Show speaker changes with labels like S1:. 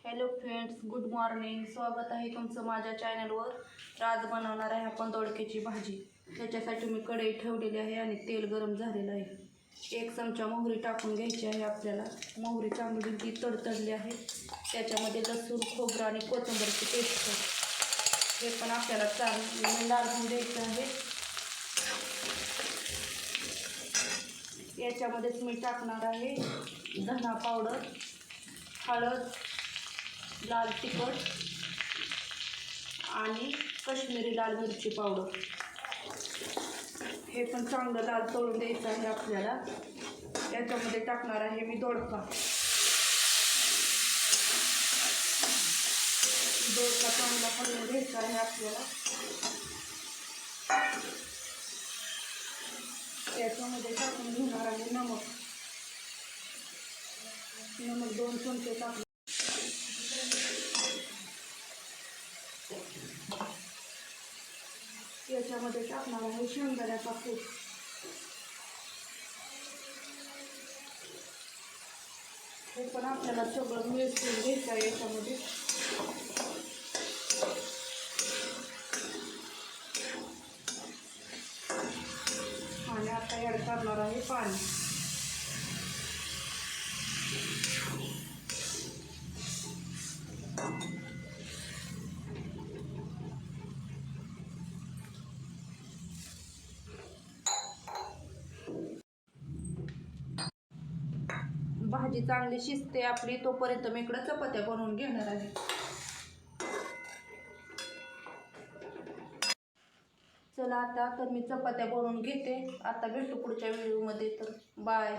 S1: Hello friends, good morning. स्वागत आहे तुमचं माझ्या चॅनलवर. तर आज बनवणार आहे आपण दोडक्याची भाजी. त्याच्यासाठी मी कढई ठेवलेली आहे आणि तेल गरम झालेलं आहे. 1 चमचा मोहरी टाकून घ्यायची आहे आपल्याला. मोहरी चांगली ती तडतडली आहे. त्याच्यामध्ये लसूण, खोबरं आणि कोथिंबीरची पेस्ट हे पण आपल्याला चांगलं लालून द्यायचं आहे. याच्यामध्येच मी टाकणार आहे धना पावडर, हळद, लाल तिखट आणि काश्मीरी लाल मिरची पावडर. हे पण चांगलं लाल तळून द्यायचं आहे आपल्याला. याच्यामध्ये टाकणार आहे मी दोडका चांगला हलवून घ्यायचा आहे आपल्याला. याच्यामध्ये टाकून घेणार आहे नमक 2 चमचे टाकले. याच्यामध्ये टाकणार आहे शेंगदाण्याचा कूट. हे पण आपल्याला सगळं मिसळून घ्यायचं आहे याच्यामध्ये. आणि आता ॲड करणार आहे पाणी. भाजी चांगली शिजते आपली तोपर्यंत मी इकडं चपात्या बनवून घेणार आहे. चला आता तर मी चपात्या बनवून घेते. आता भेटू पुढच्या व्हिडिओमध्ये. तर बाय.